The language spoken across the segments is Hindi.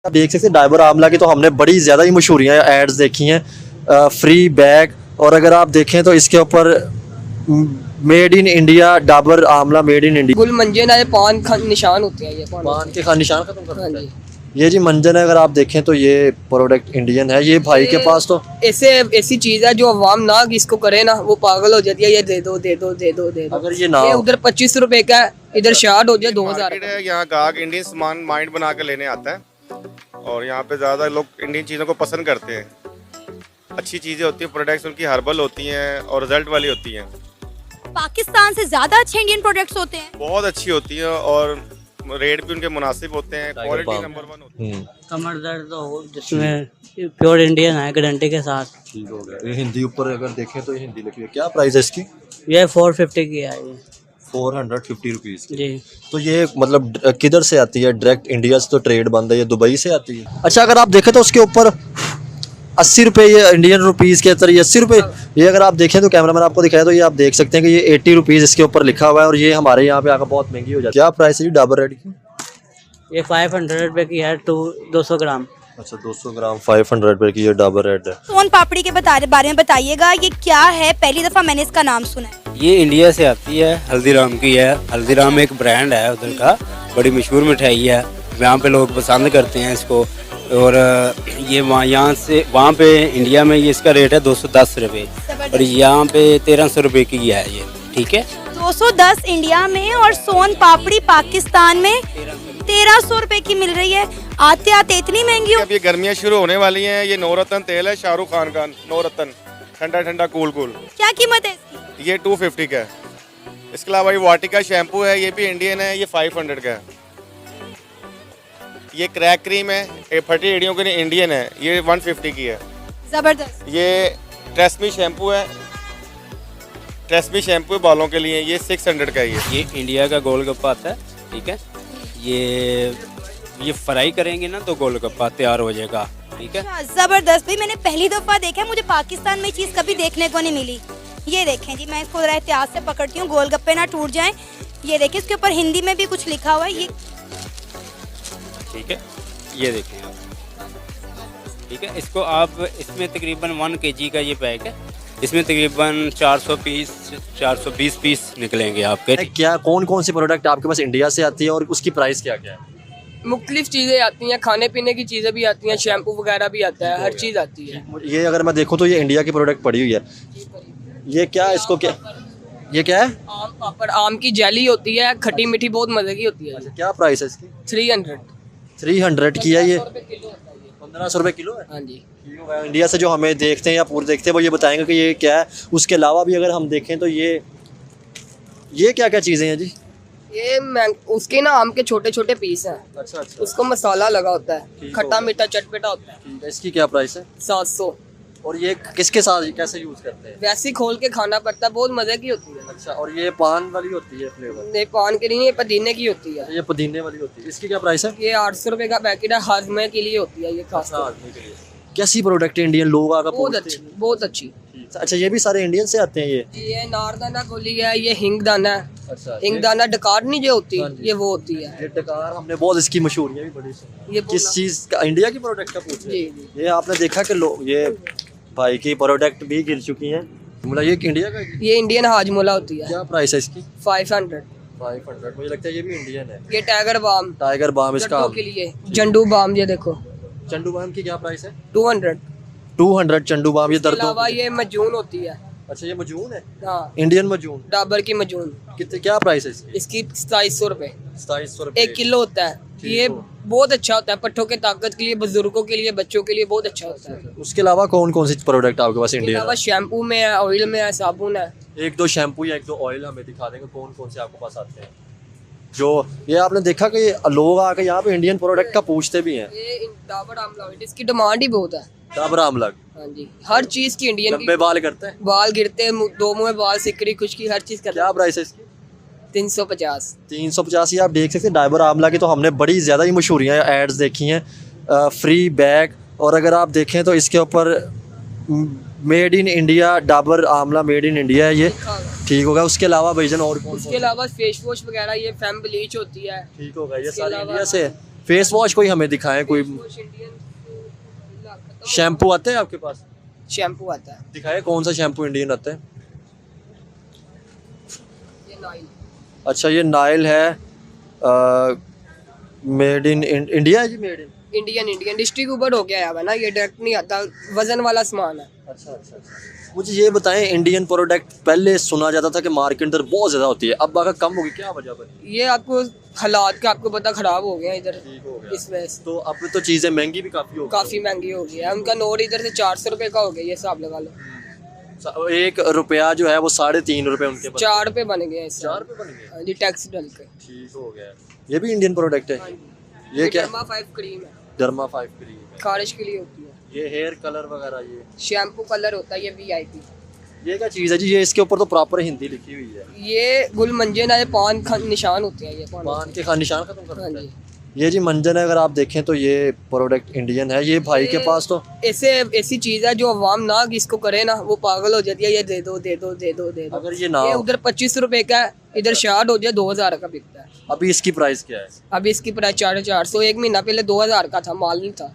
आप देख सकते हैं डाबर आमला की तो हमने बड़ी ज़्यादा ही मशहूरियाँ एड्स देखी हैं, फ्री बैग। और अगर आप देखें तो इसके ऊपर made in India, Dabur Amla made in India. गुल मंजन है, पान का निशान होते हैं ये पान के निशान खत्म कर हाँ देता है। जी। ये जी मंजन है, अगर आप देखें तो ये प्रोडक्ट इंडियन है। ये भाई के पास तो ऐसी चीज है जो अवाम ना इसको करे ना वो पागल हो जाती है, ये दे दो दे दो दे दो दे दो। अगर ये ना ये हो- उधर 25 रुपए का है, इधर शार्ट हो जाए 2000 मार्केट है। यहाँ गाहक इंडियन सामान माइंड बना कर लेने आता है और यहाँ पे ज़्यादा लोग इंडियन चीज़ों को पसंद करते हैं। अच्छी चीज़ें होती हैं, प्रोडक्ट्स उनकी हर्बल होती हैं और रिजल्ट वाली होती हैं। पाकिस्तान से ज्यादा अच्छे इंडियन प्रोडक्ट्स होते हैं। बहुत अच्छी होती हैं और रेट भी उनके मुनासिब होते हैं, क्वालिटी balm। नंबर 1 होती है। कमर दर्द तो हो जिसमें प्योर इंडियन है गारंटी के साथ। ठीक हो गया। ये हिंदी ऊपर अगर देखें तो ये हिंदी लिखी है। क्या प्राइस है इसकी? ये 450 की है ये 450 रुपीज़ की। जी। तो ये मतलब किधर से आती है? डायरेक्ट इंडिया से तो ट्रेड बंद है, ये दुबई से आती है। अच्छा, अगर आप देखें तो उसके ऊपर 80 रुपये, ये इंडियन रुपीज़ के अंदर ये 80 रुपये। ये अगर आप देखें तो कैमरामैन आपको दिखाया तो ये आप देख सकते हैं कि ये 80 रुपीज़ इसके ऊपर लिखा हुआ है और ये हमारे यहाँ पे आकर बहुत महंगी हो जाती है। क्या प्राइस है जी डाबर रेड की? ये 500 रुपये की है 200 ग्राम। अच्छा, 200 ग्राम 500 रुपये की ये डाबर रेड है। सोन पापड़ी के बारे में बताइएगा, ये क्या है? पहली दफा मैंने इसका नाम सुना है। ये इंडिया से आती है, हल्दीराम की है। हल्दीराम एक ब्रांड है उधर का, बड़ी मशहूर मिठाई है। यहाँ पे लोग पसंद करते हैं इसको। और ये यहाँ से वहाँ पे इंडिया में ये इसका रेट है 210 रुपये और यहाँ पे 1300 रुपये की है ये। ठीक है, 210 इंडिया में और सोन पापड़ी पाकिस्तान में 1300 रुपए की मिल रही है। आते आते इतनी महंगी हो। अब ये गर्मियाँ शुरू होने वाली हैं। ये नवरत्न तेल है, शाहरुख खान का नवरत्न, ठंडा ठंडा कूल कूल। क्या कीमत है इसकी? ये 250 का है। इसके अलावा ये वाटिका शैम्पू है, ये भी इंडियन है, ये 500 का है। ये क्रैक क्रीम है, ये फटी एड़ियों के लिए इंडियन है, ये 150 की है। जबरदस्त। ये ट्रेसमी शैम्पू है, ट्रेसमी शैम्पू है बालों के लिए, ये 600 का है। ये इंडिया का गोलगप्पा आता है। ठीक है, ये फ्राई करेंगे ना तो गोलगप्पा तैयार हो जाएगा। ठीक है, अच्छा, जबरदस्त भाई, मैंने पहली दफा देखा है। मुझे पाकिस्तान में चीज कभी देखने को नहीं मिली। ये देखें जी, मैं इसको जरा एहतियात से पकड़ती हूँ, गोलगप्पे ना टूट जाएं। ये देखें, इसके ऊपर हिंदी में भी कुछ लिखा हुआ है। ये ठीक है, ये देखें आप। ठीक है, इसको आप इसमें तकरीबन 1 kg का ये पैक है। इसमें तकरीबन 420 पीस निकलेंगे आपके। क्या कौन कौन सी प्रोडक्ट आपके पास इंडिया से आती है और उसकी प्राइस क्या क्या है? मुख्तलिफ चीजें आती हैं, खाने पीने की चीजें भी आती हैं, शैम्पू वगैरह भी आता है, हर चीज आती है। ये अगर मैं देखूँ तो ये इंडिया की प्रोडक्ट पड़ी हुई है। ये क्या, इसको क्या, ये क्या है? आम पापड़, आम की जेली होती है, खट्टी मीठी, बहुत मजे की होती है। क्या प्राइस है इसकी? 300 की है। ये किलो होता है ये। 1500 रुपये किलो है। हाँ जी। इंडिया से जो हमें देखते हैं या पूरे देखते हैं वो ये बताएंगे कि ये क्या है। उसके अलावा भी अगर हम देखें तो ये क्या क्या चीज़ें हैं जी? ये उसके ना आम के छोटे छोटे पीस हैं। अच्छा अच्छा। उसको मसाला लगा होता है, ठीक खट्टा हो गया। मीठा चटपटा होता है। इसकी क्या प्राइस है? 700। और ये किसके साथ कैसे यूज़ करते हैं? वैसे ही खोल के खाना पड़ता है, बहुत मजे की होती है। अच्छा, और ये पान वाली होती है फ्लेवर? ये पान के लिए, ये पुदीने की होती है। ये पुदीने वाली होती है। इसकी क्या प्राइस है? ये 800 रुपए का पैकेट है, हाजमे के लिए होती है ये खास अच्छा, तौर आदमी के लिए। कैसी प्रोडक्ट है? इंडियन लोग आकर पे। बहुत पूछते अच्छी, हैं। बहुत अच्छी। अच्छा, ये भी सारे इंडियन से आते हैं ये? ये नारदाना गोली है, ये हिंग दाना है। अच्छा, हिंग दाना डकार नहीं जो होती, हाँ जी। ये वो होती है। ये डकार हमने बहुत इसकी मशहूरियाँ भी बड़ी सुनी। ये किस चीज़ का? इंडिया की प्रोडक्ट का पूछ रहे जी हैं। जी। ये आपने देखा कि लोग ये भाई की प्रोडक्ट भी गिर चुकी हैं। मतलब ये इंडिया का है? ये इंडियन हाजमोला होती है, क्या प्राइस है इसकी? 500। 500। मुझे लगता है ये भी इंडियन है। ये टाइगर बाम, टाइगर बाम इसका। जट्टों के लिए जंडू बाम, ये देखो चंडू बाम की क्या प्राइस है? 200। 200 चंडू बाम। ये इसके दर्दों अलावा ये मजून होती है। अच्छा, ये मजून है, हाँ, इंडियन मजून। डाबर की मजून। कितने, क्या प्राइस है इसकी? इसकी 2700 रुपए। 2700 रुपये 1 किलो होता है। ठीक ये हो। बहुत अच्छा होता है, पट्ठों के ताकत के लिए, बुजुर्गों के लिए, बच्चों के लिए बहुत अच्छा होता है। उसके अलावा कौन कौन सी प्रोडक्ट आपके पास इसके इंडियन अलावा शैम्पू में है, ऑयल में है, साबुन है। एक दो शैम्पू या एक दो ऑयल हमें दिखा देंगे कौन कौन से आपके पास आते हैं? जो ये आपने देखा कि लोग आके यहाँ पे इंडियन प्रोडक्ट का पूछते भी हैं। ये डाबर आमला ऑयल, इसकी डिमांड ही बहुत है। डाबर आमला हाँ जी, हर चीज की इंडियन की। लंबे बाल करते हैं। बाल गिरते हैं, दो मुंह में बाल, सिकड़ी, खुशकी, हर चीज करते क्या प्राइस है इसकी? 350। 350। आप देख सकते हैं डाबर आमला की तो हमने बड़ी ज़्यादा ही मशहूरियाँ एड्स देखी हैं, फ्री बैग। और अगर आप देखें तो इसके ऊपर made in India, Dabur Amla made in India है ये। ठीक होगा। उसके अलावा भाईजान और कौन उसके अलावा फेस वॉश वगैरह, ये फेम ब्लीच होती है। ठीक होगा। ये इसके सारे अलावा- इंडिया से फेस वॉश कोई हमें दिखाएं, कोई शैम्पू आते हैं आपके पास? शैम्पू आता है दिखाएं कौन सा शैम्पू इंडियन आता है। ये नाइल, अच्छा ये नाइल है, मेड इन इंडिया है जी, मेड इन। इंडियन डिस्ट्रीब्यूटर हो गया है ना, ये डायरेक्ट नहीं आता, वजन वाला सामान है। अच्छा अच्छा अच्छा। मुझे ये बताएं, इंडियन प्रोडक्ट पहले सुना जाता था कि मार्केट के अंदर बहुत ज़्यादा होती है, अब आगे कम होगी, क्या वजह बनी? ये आपको हालात का आपको पता खराब हो गया इधर, ठीक हो गया। इस वजह से तो अब तो चीज़ें महंगी भी काफ़ी हो गई। काफ़ी महंगी हो गई है। उनका नोट इधर से 400 रुपये का हो गया, ये हिसाब लगा लो। 1 रुपया जो है वो 3.5 रुपए उनके पास। 4 रुपये बन गए हैं इससे। 4 रुपए बन गए। हाँ जी, टैक्स डाल के। ठीक हो गया। ये भी इंडियन प्रोडक्ट है? ये क्या? डर्मा 5 क्रीम है, डर्मा 5 क्रीम, खारिश के लिए होती है। ये हेयर कलर वगैरह, ये शैम्पू कलर होता है, ये VIP। ये क्या चीज़ है जी? ये इसके ऊपर तो प्रॉपर हिंदी लिखी हुई है। ये गुल मंजन है, पान निशान होते हैं, ये पान के खान निशान खत्म कर हाँ देता है। जी। ये जी मंजन है, अगर आप देखें तो ये प्रोडक्ट इंडियन है। ये भाई के पास तो ऐसी चीज है जो अवाम ना इसको करे ना, वो पागल हो जाती है, ये दे दो दे दो दे दो दे दो। अगर ये ना हो, उधर 25 रुपए का है, इधर शार्ट हो जाए 2000 का बिकता है। अभी इसकी प्राइस क्या है? अभी इसकी प्राइस 450। 1 महीना पहले 2000 का था, माल नहीं था।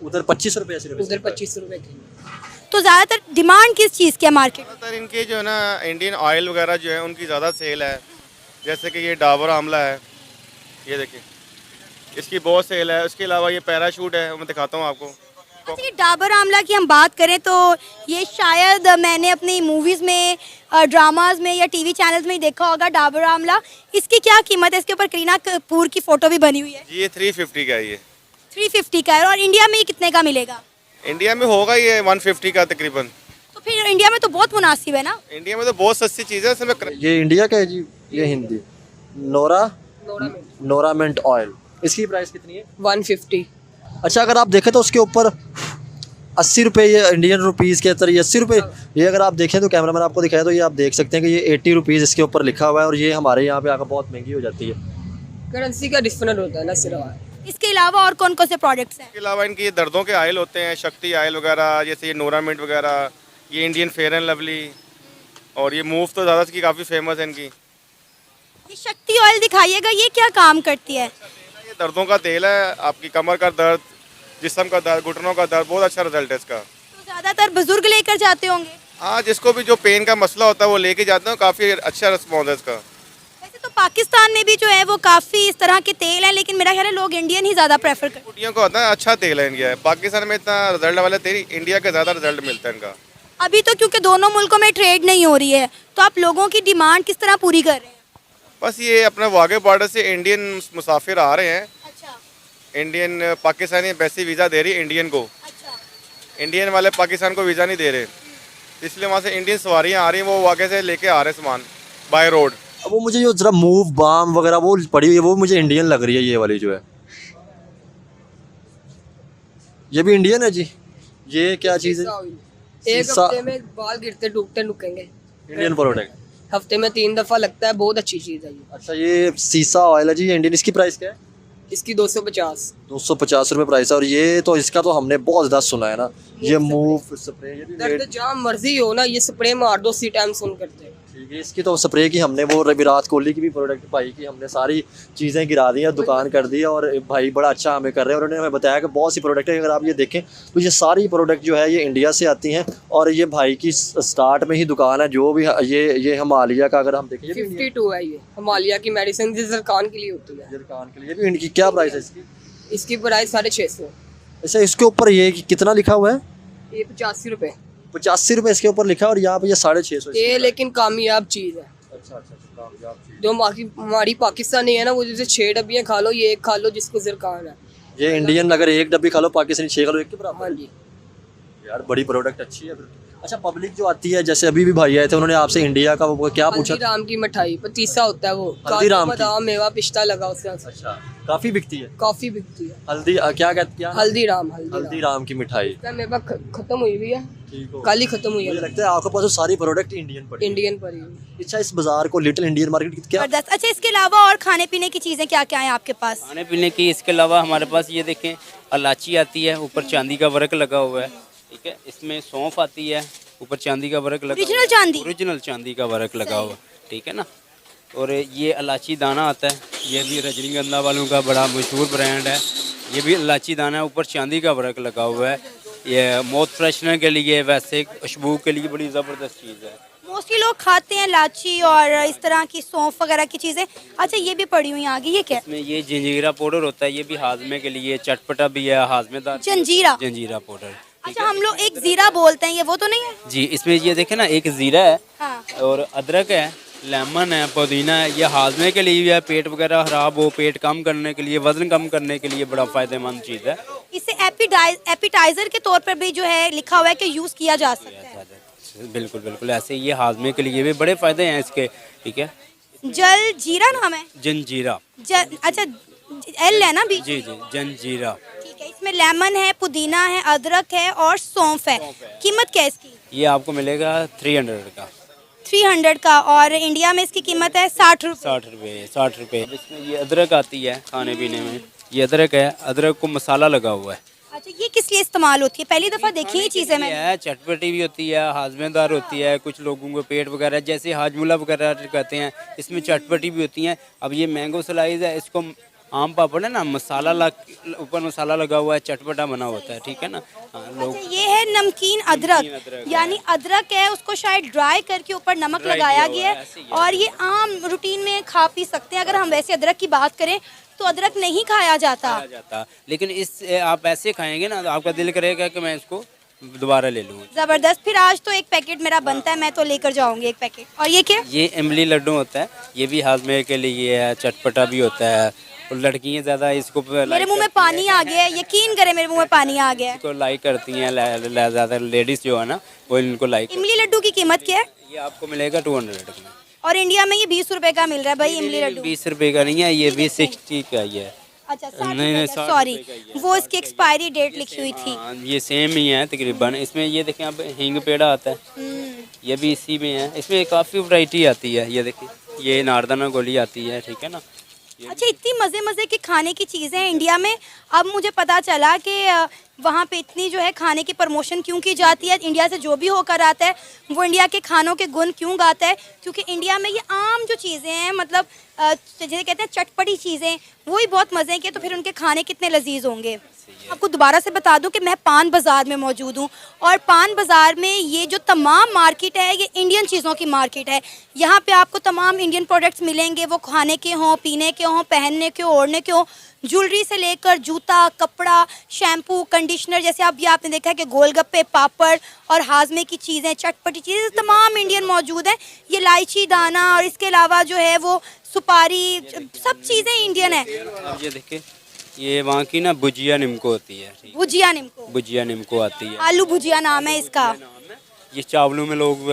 उधर 25 रुपये सिर्फ। उधर 25 रुपए की। तो ज़्यादातर डिमांड किस चीज़ की है मार्केट में? ज़्यादातर इनके जो है ना इंडियन ऑयल वगैरह जो है उनकी ज़्यादा सेल है। जैसे कि ये डाबर आमला है, ये देखिए इसकी बहुत सेल है। उसके अलावा ये पैराशूट है, मैं दिखाता हूँ आपको। अच्छा, ये डाबर आमला की हम बात करें तो ये शायद मैंने अपनी मूवीज़ में, ड्रामाज में या टीवी चैनल्स में ही देखा होगा डाबर आमला। इसकी क्या कीमत है? इसके ऊपर करीना कपूर की फ़ोटो भी बनी हुई है। जी ये 350 का है। ये 350 का है। और इंडिया में ये कितने का मिलेगा? इंडिया में होगा ये 150 का तकरीबन। तो फिर इंडिया में तो बहुत मुनासिब है ना। इंडिया में तो बहुत सस्ती चीज़ है। इसमें ये इंडिया का है जी, ये हिंदी नोरामेंट ऑयल। इसकी प्राइस कितनी है? 150। अच्छा, अगर आप देखें तो उसके ऊपर 80 रुपये, ये इंडियन रुपीज़ के अंदर ये 80 रुपये। ये अगर आप देखें तो कैमरामैन आपको दिखाया तो ये आप देख सकते हैं कि ये 80 रुपीज़ इसके ऊपर लिखा हुआ है, और ये हमारे यहाँ पे आकर बहुत महंगी हो जाती है। करेंसी का डिफरेंट होता है ना सिर्फ। इसके अलावा और कौन कौन से प्रोडक्ट्स हैं? इसके अलावा इनके ये दर्दों के आयल होते हैं, शक्ति आयल वगैरह, जैसे ये नोरामेंट वगैरह, ये इंडियन फेयर एंड लवली, और ये मूव तो ज़्यादा की काफ़ी फेमस है इनकी। ये शक्ति ऑयल दिखाइएगा, ये क्या काम करती है? ये दर्दों का तेल है। आपकी कमर का दर्द, जिस्म का दर्द, घुटनों का दर्द, बहुत अच्छा रिजल्ट है इसका। तो ज़्यादातर बुजुर्ग लेकर जाते होंगे। हाँ, जिसको भी जो पेन का मसला होता है वो लेके जाते हैं। काफ़ी अच्छा रिस्पॉन्स है इसका। वैसे तो पाकिस्तान में भी जो है वो काफ़ी इस तरह के तेल हैं, लेकिन मेरा ख्याल है लोग इंडियन ही ज़्यादा प्रेफर करते हैं। कुटियों का होता है अच्छा तेल है इनका। पाकिस्तान में इतना रिजल्ट वाला तेल, इंडिया का ज़्यादा रिजल्ट मिलता है इनका। अभी तो क्योंकि दोनों मुल्कों में ट्रेड नहीं हो रही है, तो आप लोगों की डिमांड किस तरह पूरी कर रहे हैं? बस ये अपने वाघे बॉर्डर से इंडियन मुसाफिर आ रहे हैं। अच्छा इंडियन पाकिस्तानी एम्बेसी वीज़ा दे रही है इंडियन को। अच्छा। इंडियन वाले पाकिस्तान को वीज़ा नहीं दे रहे, इसलिए वहाँ से इंडियन सवारियाँ आ रही हैं, वो वाघे से लेके आ रहे हैं सामान बाय रोड। अब वो मुझे जो जरा मूव बाम वगैरह वो पड़ी हुई है, वो मुझे इंडियन लग रही है। ये वाली जो है, ये भी इंडियन है जी। ये क्या चीज़ है? एक सीसा- हफ्ते में बाल गिरते टूटते नुकेंगे। Indian product. हफ्ते में 3 दफ़ा लगता है, बहुत अच्छी चीज़ है ये। अच्छा, ये सीसा ऑयल है जी, ये इंडियन। इसकी प्राइस क्या है? इसकी 250। 250 रुपये प्राइस है। और ये तो इसका तो हमने बहुत ज़्यादा सुना है ना, ये मूव स्प्रे, ये भी दर्द जहाँ मर्जी हो ना, ये स्प्रे मार दो, सी टाइम सुन करते हैं। ठीक है। इसकी तो स्प्रे की हमने वो विराट कोहली की भी प्रोडक्ट पाई कि हमने सारी चीज़ें गिरा दी हैं, दुकान कर दी है, और भाई बड़ा अच्छा हमें कर रहे हैं। और उन्होंने हमें बताया कि बहुत सी प्रोडक्ट है, अगर आप ये देखें तो ये सारी प्रोडक्ट जो है ये इंडिया से आती हैं। और ये भाई की स्टार्ट में ही दुकान है, जो भी ये हिमालय का अगर हम देखें, ये भी 52 है ये हिमालय की मेडिसिन, जिस कान के लिए होती है। दुकान के लिए भी इनकी क्या प्राइस है इसकी? इसकी प्राइस 650। अच्छा, इसके ऊपर ये कितना लिखा हुआ है? ये 85 रुपये। 85 रुपये इसके ऊपर लिखा है, और यहाँ पे ये 650। ये लेकिन कामयाब चीज़ है। अच्छा अच्छा, कामयाब चीज़। जो हमारी पाकिस्तानी है ना, वो जैसे 6 डब्बियाँ खा लो, ये एक खा लो जिसको ज़िरकान है। ये इंडियन अगर एक डब्बी खा लो, पाकिस्तानी 6 खा लो, एक के बराबर। हाँ जी। यार बड़ी प्रोडक्ट अच्छी है फिर। अच्छा, पब्लिक जो आती है, जैसे अभी भी भाई आए थे, उन्होंने आपसे इंडिया का वो क्या पूछा? हल्दीराम की मिठाई पतीसा होता है, वो हल्दीराम की? बादाम मेवा पिस्ता लगा उसके साथ। अच्छा, काफी बिकती है। काफी बिकती है। हल्दी क्या कहते क्या? हल्दीराम हल्दीराम की मिठाई। मेवा खत्म हुई हुई है, ठीक हो। कल ही खत्म हुई मुझे है। लगता है आपके पास तो सारी प्रोडक्ट इंडियन पड़ी। इंडियन परी हुई। अच्छा, इस बाजार को लिटिल इंडियन मार्केट क्या? जबरदस्त। अच्छा, इसके अलावा और खाने पीने की चीज़ें क्या क्या हैं आपके पास? खाने पीने की इसके अलावा हमारे पास ये देखें, इलायची आती है, ऊपर चांदी का वर्क लगा हुआ है। ठीक है, इसमें सौंफ आती है, ऊपर चांदी का वर्क लगा हुआ है। ओरिजिनल चांदी? ओरिजिनल चांदी का वर्क लगा हुआ है। ठीक है ना। और ये इलायची दाना आता है, ये भी रजनीगंधा वालों का बड़ा मशहूर ब्रांड है। ये भी इलायची दाना है, ऊपर चांदी का वर्क लगा हुआ है। ये माउथ फ्रेशनर के लिए, वैसे खुशबू के लिए बड़ी ज़बरदस्त चीज़ है। मोस्टली लोग खाते हैं इलायची और इस तरह की सौंफ वगैरह की चीज़ें। अच्छा, ये भी पड़ी हुई आगे, ये क्या है? इसमें ये जंजीरा पाउडर होता है, ये भी हाजमे के लिए, चटपटा भी है, हाजमेदार। जंजीरा? जंजीरा पाउडर। अच्छा, हम लोग एक जीरा बोलते हैं, ये वो तो नहीं है? जी, इसमें ये देखें ना, एक ज़ीरा है हाँ। और अदरक है, लेमन है, पुदीना है। ये हाजमे के लिए भी है, पेट वगैरह खराब हो, पेट कम करने के लिए, वजन कम करने के लिए बड़ा फ़ायदेमंद चीज़ है। इसे एपिटाइजर के तौर पर भी जो है लिखा हुआ है कि यूज़ किया जा सकता है। बिल्कुल बिल्कुल, ऐसे ये हाजमे के लिए भी बड़े फ़ायदे हैं इसके। ठीक है, जल जीरा नाम है? जंजीरा। अच्छा, एल है ना बीच? जी जी, जंजीरा। ठीक है, इसमें लेमन है, पुदीना है, अदरक है और सौंफ है। कीमत क्या है इसकी? ये आपको मिलेगा 300 का। 300 का। और इंडिया में इसकी कीमत है 60 रुपये। 60 रुपये, 60 रुपये। इसमें ये अदरक आती है खाने पीने में, ये अदरक है, अदरक को मसाला लगा हुआ है। अच्छा, ये किस लिए इस्तेमाल होती है? पहली दफ़ा देखी ये चीज़ें मैंने। है, चटपटी भी होती है, हाजमेदार होती है। कुछ लोगों को पेट वगैरह, जैसे हाजमुला वगैरह कहते हैं, इसमें चटपटी भी होती हैं। अब ये मैंगो स्लाइस है, इसको आम पापड़ है ना, मसाला ऊपर मसाला लगा हुआ है, चटपटा बना होता है। ठीक है ना। हाँ, लोग। अच्छा, ये है नमकीन अदरक, यानी अदरक है उसको शायद ड्राई करके ऊपर नमक ड्राई लगाया किया गया हुआ है, है ऐसे ही और ये आम रूटीन में खा पी सकते हैं। अगर हम वैसे अदरक की बात करें तो अदरक नहीं खाया जाता, लेकिन इस आप ऐसे खाएंगे ना तो आपका दिल करेगा कि मैं इसको दोबारा ले लूँ। जबरदस्त। फिर आज तो एक पैकेट मेरा बनता है, मैं तो लेकर जाऊंगी एक पैकेट। और ये क्या? ये इमली लड्डू होता है, ये भी हाजमे के लिए है, चटपटा भी होता है। और लड़कियाँ ज़्यादा इसको मेरे मुंह में पानी आ गया है, यकीन करें मेरे मुंह में पानी आ गया है। इसको लाइक करती हैं ज़्यादा लेडीज़ जो है ना, वो इनको लाइक। इमली लड्डू की कीमत क्या है? ये आपको मिलेगा 200 में। और इंडिया में ये 20 रुपए का मिल रहा है भाई इमली लड्डू। 20 रुपए का नहीं है, ये भी 60 का ही है। अच्छा, 60 नहीं, रुपए का, 60 सॉरी, रुपए का ही है। वो इसकी एक्सपायरी डेट लिखी हुई थी। हाँ, ये सेम ही है तकरीबन। इसमें ये देखें, अब हींग पेड़ा आता है, ये भी इसी में है। इसमें काफ़ी वैरायटी आती है। ये देखिए, ये नारदाना गोली आती है। ठीक है ना। अच्छा, इतनी मज़े मज़े की खाने की चीज़ें हैं इंडिया में। अब मुझे पता चला कि वहाँ पे इतनी जो है खाने की प्रमोशन क्यों की जाती है। इंडिया से जो भी होकर आता है वो इंडिया के खानों के गुण क्यों गाता है, क्योंकि इंडिया में ये आम जो चीज़ें हैं, मतलब जैसे कहते हैं चटपटी चीज़ें, वो ही बहुत मज़े के, तो फिर उनके खाने कितने लजीज होंगे। आपको दोबारा से बता दूं कि मैं पान बाज़ार में मौजूद हूं और पान बाज़ार में ये जो तमाम मार्केट है ये इंडियन चीज़ों की मार्केट है। यहाँ पे आपको तमाम इंडियन प्रोडक्ट्स मिलेंगे, वो खाने के हों, पीने के हों, पहनने के हों, ओढ़ने के हों, ज्वेलरी से लेकर जूता, कपड़ा, शैम्पू, कंडीशनर, जैसे अब ये आपने देखा है कि गोलगप्पे, पापड़ और हाजमे की चीज़ें, चटपटी चीज़ें तमाम इंडियन मौजूद हैं। ये इलायची दाना और इसके अलावा जो है वो सुपारी, सब चीज़ें इंडियन है। अब ये देखिए, ये वहाँ की ना भुजिया निम्को होती है। भुजिया निम्को? भुजिया निम्को आती है, आलू भुजिया नाम है इसका। ये चावलों में लोग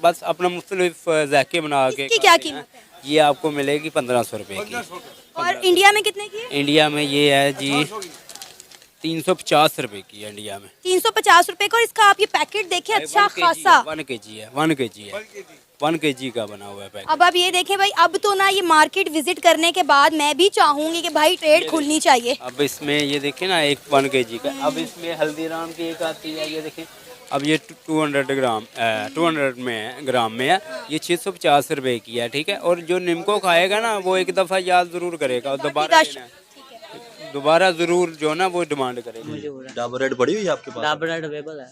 बस अपना मुख्तलिफ जायके बना के। इसकी क्या कीमत है? ये आपको मिलेगी 1500 रुपये की। और इंडिया में कितने की है? इंडिया में ये है जी 350 रुपये की है इंडिया में। 350 रुपए का। और इसका आप ये पैकेट देखें, अच्छा खासा 1 kg है, 1 kg है, 1 kg का बना हुआ है पैकेट। अब आप ये देखें भाई, अब तो ना ये मार्केट विजिट करने के बाद मैं भी चाहूंगी कि भाई ट्रेड खुलनी चाहिए। अब इसमें ये देखें ना, एक 1 kg का। अब इसमें हल्दीराम की एक आती है, ये देखें। अब ये 200 में है, ग्राम में है, ये 650 रुपये की है। ठीक है। और जो निम्को खाएगा ना वो एक दफ़ा याद ज़रूर करेगा और दोबारा ज़रूर जो है ना वो डिमांड करेगा। डाबर रेड पड़ी हुई है आपके पास? डाबर रेड अवेलेबल है।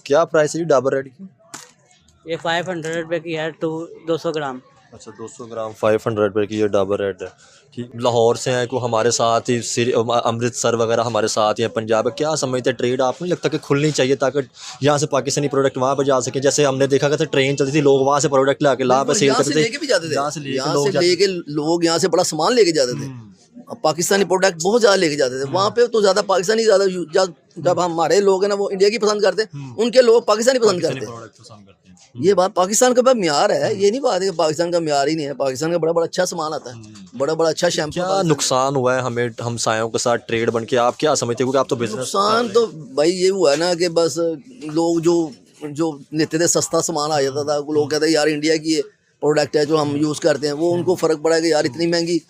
क्या प्राइस है जी डाबर रेड की? ये 500 रुपये की है, 200 ग्राम। अच्छा, 200 ग्राम 500 रुपये की ये डाबर रेड है। ठीक, लाहौर से हैं को हमारे साथ ही, अमृतसर वगैरह हमारे साथ ही हैं, पंजाब। क्या समझते हैं ट्रेड आपको नहीं लगता कि खुलनी चाहिए ताकि यहाँ से पाकिस्तानी प्रोडक्ट वहाँ पर जा सके? जैसे हमने देखा था ट्रेन चलती थी, लोग वहाँ से प्रोडक्ट ला के सेल करते थे, यहाँ से लेके लोग यहाँ से बड़ा सामान लेके जाते थे। पाकिस्तानी प्रोडक्ट बहुत ज़्यादा लेके जाते थे वहाँ पे, तो ज़्यादा पाकिस्तानी ज़्यादा, जब हमारे लोग हैं ना वो इंडिया की पसंद करते हैं, उनके लोग पाकिस्तानी पसंद करते हैं। ये बात पाकिस्तान का म्यार है, ये नहीं बात है कि पाकिस्तान का म्यार ही नहीं है। पाकिस्तान का बड़ा बड़ा अच्छा सामान आता है, बड़ा बड़ा अच्छा शैम्पू। क्या नुकसान हुआ है हमें हमसायों के साथ ट्रेड बन के? आप क्या समझते हो? क्योंकि आप तो बिजनेस। नुकसान तो भाई ये हुआ है ना कि बस लोग जो लेते थे, सस्ता सामान आ जाता था, लोग कहते यार इंडिया की है, प्रोडक्ट है जो हम यूज़ करते हैं, वो उनको फ़र्क पड़ा कि यार इतनी महंगी,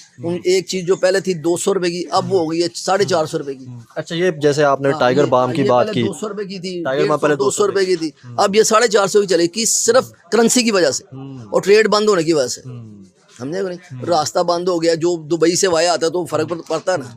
एक चीज़ जो पहले थी 200 रुपए की अब वो हो गई है 450 रुपए की। अच्छा, ये जैसे आपने टाइगर बाम की बात की, 200 रुपए की थी, टाइगर बाम पहले 200 रुपए की थी, अब ये 450 की चलेगी, सिर्फ करेंसी की वजह से और ट्रेड बंद होने की वजह से। समझे कि नहीं? रास्ता बंद हो गया, जो दुबई से वाया आता है तो फर्क पड़ता है ना।